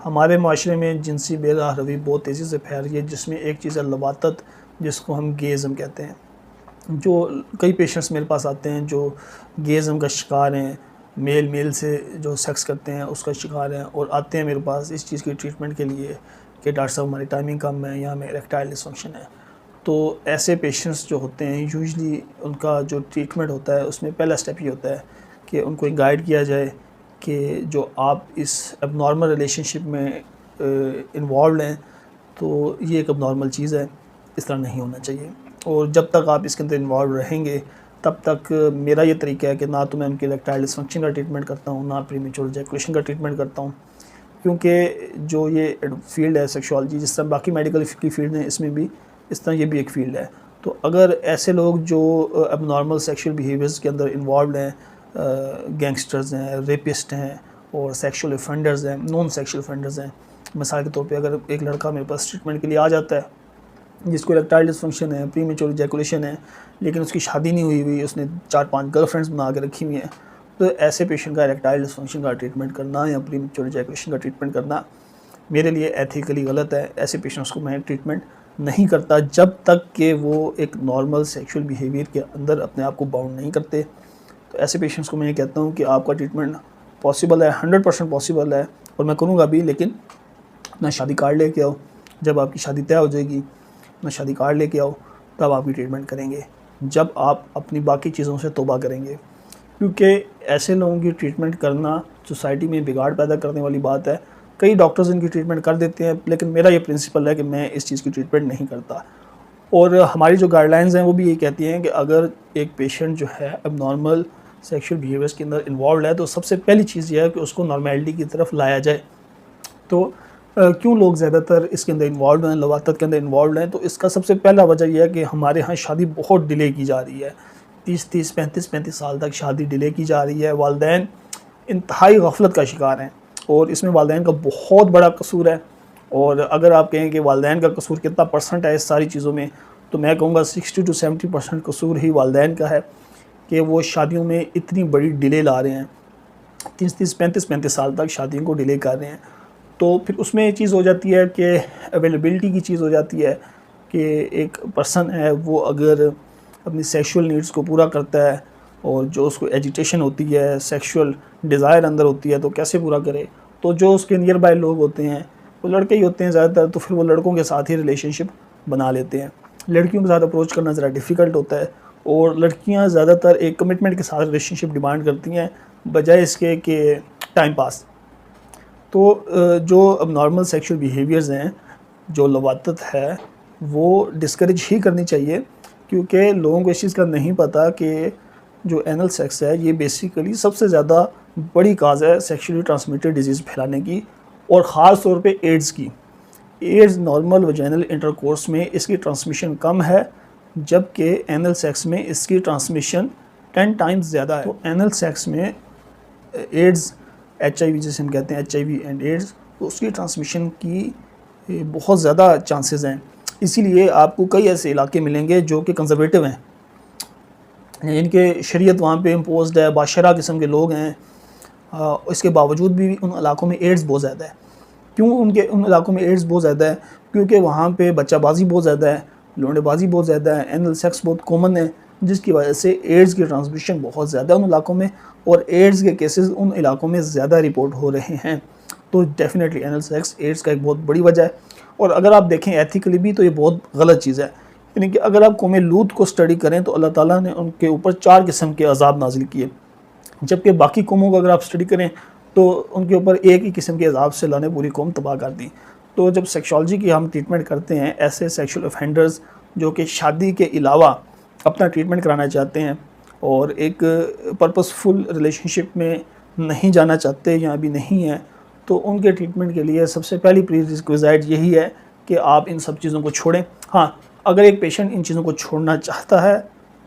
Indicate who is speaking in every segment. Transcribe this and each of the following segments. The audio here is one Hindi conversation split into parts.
Speaker 1: हमारे माशरे में जिनसी बेरहरवी बहुत तेज़ी से फैल रही है, जिसमें एक चीज़ है लवातत, जिसको हम गेज़म कहते हैं। जो कई पेशेंट्स मेरे पास आते हैं जो गेज़म का शिकार हैं, मेल से जो सेक्स करते हैं उसका शिकार हैं, और आते हैं मेरे पास इस चीज़ की ट्रीटमेंट के लिए कि डॉक्टर साहब हमारी टाइमिंग कम है या हमें इरेक्टाइल डिसफंक्शन है। तो ऐसे पेशेंट्स जो होते हैं यूजुअली उनका जो ट्रीटमेंट होता है उसमें पहला स्टेप ये होता है कि उनको एक गाइड किया जाए कि जो आप इस एबनॉर्मल रिलेशनशिप में इन्वॉल्व हैं, तो ये एक एबनॉर्मल चीज़ है, इस तरह नहीं होना चाहिए। और जब तक आप इसके अंदर इन्वॉल्व रहेंगे तब तक मेरा ये तरीका है कि ना तो मैं उनके इरेक्टाइल डिसफंक्शन का ट्रीटमेंट करता हूँ, ना प्रीमेच्योर इजैकुलेशन का ट्रीटमेंट करता हूँ, क्योंकि जो ये फील्ड है सेक्सुअलॉजी, जिस तरह बाकी मेडिकल की फील्ड है इसमें भी इस तरह ये भी एक फ़ील्ड है। तो अगर ऐसे लोग जो एबनॉर्मल सेक्सुअल बिहेवियर्स के अंदर इन्वॉल्व हैं, गैंगस्टर्स हैं, रेपिस्ट हैं और सेक्सुअल ऑफेंडर्स हैं, नॉन सेक्सुअल ऑफेंडर्स हैं, मिसाल के तौर पे अगर एक लड़का मेरे पास ट्रीटमेंट के लिए आ जाता है जिसको इरेक्टाइल डिसफंक्शन है, प्रीमेच्योर इजैकुलेशन है, लेकिन उसकी शादी नहीं हुई, उसने 4-5 गर्लफ्रेंड्स बना के रखी हुई हैं, तो ऐसे पेशेंट का इरेक्टाइल डिसफंक्शन का ट्रीटमेंट करना या प्रीमेच्योर इजैकुलेशन का ट्रीटमेंट करना मेरे लिए एथिकली गलत है। ऐसे पेशेंट्स को मैं ट्रीटमेंट नहीं करता जब तक कि वो एक नॉर्मल सेक्सुअल बिहेवियर के अंदर अपने आप को बाउंड नहीं करते। तो ऐसे पेशेंट्स को मैं ये कहता हूँ कि आपका ट्रीटमेंट पॉसिबल है, 100% पॉसिबल है, और मैं करूँगा भी, लेकिन अपना शादी कार्ड लेके आओ। जब आपकी शादी तय हो जाएगी, अपना शादी कार्ड लेके आओ, तब आपकी ट्रीटमेंट करेंगे, जब आप अपनी बाकी चीज़ों से तौबा करेंगे। क्योंकि ऐसे लोगों की ट्रीटमेंट करना सोसाइटी में बिगाड़ पैदा करने वाली बात है। कई डॉक्टर्स इनकी ट्रीटमेंट कर देते हैं, लेकिन मेरा ये प्रिंसिपल है कि मैं इस चीज़ की ट्रीटमेंट नहीं करता। और हमारी जो गाइडलाइंस हैं वो भी ये कहती हैं कि अगर एक पेशेंट जो है एबनॉर्मल सेक्सुअल बिहेवियर्स के अंदर इन्वॉल्व है, तो सबसे पहली चीज़ ये है कि उसको नॉर्मेलिटी की तरफ लाया जाए। तो क्यों लोग ज़्यादातर इसके अंदर इन्वॉल्व हैं, लवातत के अंदर इन्वॉल्व हैं, तो इसका सबसे पहला वजह यह है कि हमारे यहाँ शादी बहुत डिले की जा रही है। 30-30, 35-35 साल तक शादी डिले की जा रही है। वालिदैन इंतहाई गफलत का शिकार हैं, और इसमें वालिदैन का बहुत बड़ा कसूर है। और अगर आप कहें कि वालिदैन का कसूर कितना परसेंट है इस सारी चीज़ों में, तो मैं कहूँगा 60 to 70% कसूर ही वालिदैन का है कि वो शादियों में इतनी बड़ी डिले ला रहे हैं, 30-30, 35-35 साल तक शादियों को डिले कर रहे हैं। तो फिर उसमें ये चीज़ हो जाती है कि अवेलेबिलिटी की चीज़ हो जाती है कि एक पर्सन है वो अगर अपनी सेक्सुअल नीड्स को पूरा करता है और जो उसको एजिटेशन होती है, सेक्सुअल डिज़ायर अंदर होती है, तो कैसे पूरा करे। तो जो उसके नियर बाय लोग होते हैं वो लड़के ही होते हैं ज़्यादातर, तो फिर वो लड़कों के साथ ही रिलेशनशिप बना लेते हैं। लड़कियों के साथ अप्रोच करना ज़रा डिफ़िकल्ट होता है, और लड़कियां ज़्यादातर एक कमिटमेंट के साथ रिलेशनशिप डिमांड करती हैं बजाय इसके कि टाइम पास। तो जो अब नॉर्मल सेक्सुअल बिहेवियर्स हैं, जो लवातत है, वो डिस्करेज ही करनी चाहिए, क्योंकि लोगों को इस चीज़ का नहीं पता कि जो एनल सेक्स है ये बेसिकली सबसे ज़्यादा बड़ी काज है सेक्सुअली ट्रांसमिटेड डिजीज़ फैलाने की, और ख़ास तौर पे एड्स की। एड्स नॉर्मल वजाइनल इंटरकोर्स में इसकी ट्रांसमिशन कम है, जबकि एनल सेक्स में इसकी ट्रांसमिशन 10 टाइम्स ज़्यादा है। तो एनल सेक्स में एड्स, HIV जिसे हम कहते हैं HIV एंड एड्स, तो उसकी ट्रांसमिशन की बहुत ज़्यादा चांसेस हैं। इसीलिए आपको कई ऐसे इलाके मिलेंगे जो कि कंजर्वेटिव हैं, इनके शरीयत वहाँ पे इम्पोज्ड है, बाशरा किस्म के लोग हैं, इसके बावजूद भी उन इलाकों में एड्स बहुत ज़्यादा है। क्यों उन इलाकों में एड्स बहुत ज़्यादा है? क्योंकि वहाँ पे बच्चाबाजी बहुत ज़्यादा है, लौंडेबाजी बहुत ज़्यादा है, एनल सेक्स बहुत कॉमन है, जिसकी वजह से एड्स की ट्रांसमिशन बहुत ज़्यादा है उन इलाकों में, और एड्स के केसेस उन इलाकों में ज़्यादा रिपोर्ट हो रहे हैं। तो डेफिनेटली एनल सेक्स एड्स का एक बहुत बड़ी वजह है। और अगर आप देखें एथिकली भी तो ये बहुत गलत चीज़ है। यानी कि अगर आप कौम लूत को स्टडी करें तो अल्लाह ताला ने उनके ऊपर 4 किस्म के अजाब नाजिल किए, जबकि बाकी कौमों को अगर आप स्टडी करें तो उनके ऊपर एक ही किस्म के अजाब से अल्लाह ने पूरी कौम तबाह कर दी। तो जब सेक्सोलॉजी की हम ट्रीटमेंट करते हैं, ऐसे सेक्सुअल ऑफेंडर्स जो कि शादी के अलावा अपना ट्रीटमेंट कराना चाहते हैं और एक पर्पसफुल रिलेशनशिप में नहीं जाना चाहते या अभी नहीं है, तो उनके ट्रीटमेंट के लिए सबसे पहली प्रीरिक्विज़ाइट यही है कि आप इन सब चीज़ों को छोड़ें। हाँ, अगर एक पेशेंट इन चीज़ों को छोड़ना चाहता है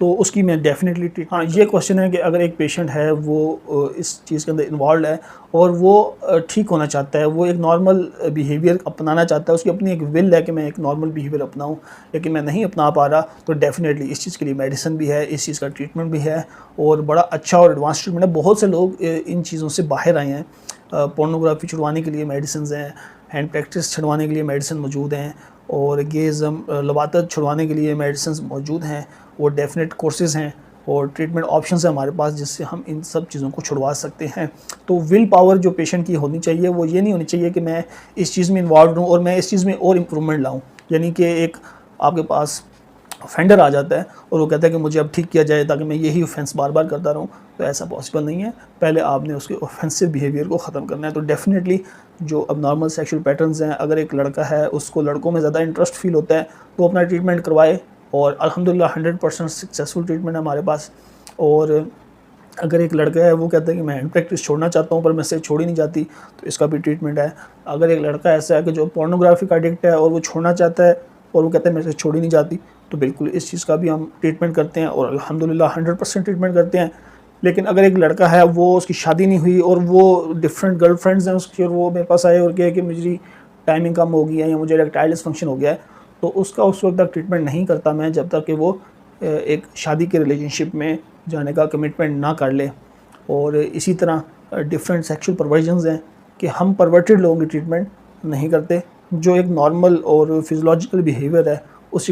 Speaker 1: तो उसकी मैं डेफिनेटली हाँ, ये क्वेश्चन है कि अगर एक पेशेंट है वो इस चीज़ के अंदर इन्वॉल्व है और वो ठीक होना चाहता है, वो एक नॉर्मल बिहेवियर अपनाना चाहता है, उसकी अपनी एक विल है कि मैं एक नॉर्मल बिहेवियर अपनाऊं, लेकिन मैं नहीं अपना पा रहा, तो डेफिनेटली इस चीज़ के लिए मेडिसिन भी है, इस चीज़ का ट्रीटमेंट भी है और बड़ा अच्छा और एडवांस ट्रीटमेंट है। बहुत से लोग इन चीज़ों से बाहर आए हैं, पोर्नोग्राफी छुड़वाने के लिए मेडिसिन हैं, हैंड प्रैक्टिस छुड़वाने के लिए मेडिसिन मौजूद हैं, और गेज़म लवातत छुड़वाने के लिए मेडिसिन मौजूद हैं, वो डेफिनेट कोर्सेज़ हैं और ट्रीटमेंट ऑप्शंस हैं हमारे पास जिससे हम इन सब चीज़ों को छुड़वा सकते हैं। तो विल पावर जो पेशेंट की होनी चाहिए वो ये नहीं होनी चाहिए कि मैं इस चीज़ में इन्वॉल्व हूँ और मैं इस चीज़ में और इम्प्रूवमेंट लाऊँ, यानी कि एक आपके पास ऑफेंडर आ जाता है और वो कहता है कि मुझे अब ठीक किया जाए ताकि मैं यही ऑफेंस बार बार करता रहूँ, तो ऐसा पॉसिबल नहीं है। पहले आपने उसके ऑफेंसिव बिहेवियर को ख़त्म करना है। तो डेफिनेटली जो अब नॉर्मल सेक्सुअल पैटर्न्स हैं, अगर एक लड़का है उसको लड़कों में ज़्यादा इंटरेस्ट फील होता है तो अपना ट्रीटमेंट करवाए, और अल्हम्दुलिल्लाह 100% सक्सेसफुल ट्रीटमेंट है हमारे पास। और अगर एक लड़का है वो कहता है कि मैं हैंड प्रैक्टिस छोड़ना चाहता हूँ पर मैं से छोड़ी नहीं जाती, तो इसका भी ट्रीटमेंट है। अगर एक लड़का ऐसा है कि जो पोर्नोग्राफी का एडिक्ट है और वो छोड़ना चाहता है और वो कहता है मेरे से छोड़ी नहीं जाती, तो बिल्कुल इस चीज़ का भी हम ट्रीटमेंट करते हैं और अल्हम्दुलिल्लाह 100% ट्रीटमेंट करते हैं। लेकिन अगर एक लड़का है वो उसकी शादी नहीं हुई और वो डिफरेंट गर्लफ्रेंड्स हैं उसकी, और वो मेरे पास आए और कहे कि मेरी टाइमिंग कम हो गई है या मुझे इरेक्टाइल डिसफंक्शन हो गया है, तो उसका उस वक्त तक ट्रीटमेंट नहीं करता मैं जब तक कि वो एक शादी के रिलेशनशिप में जाने का कमिटमेंट ना कर ले। और इसी तरह डिफरेंट सेक्सुअल परवर्जन्स हैं कि हम परवर्टेड लोगों की ट्रीटमेंट नहीं करते, जो एक नॉर्मल और फिजियोलॉजिकल बिहेवियर है उसी को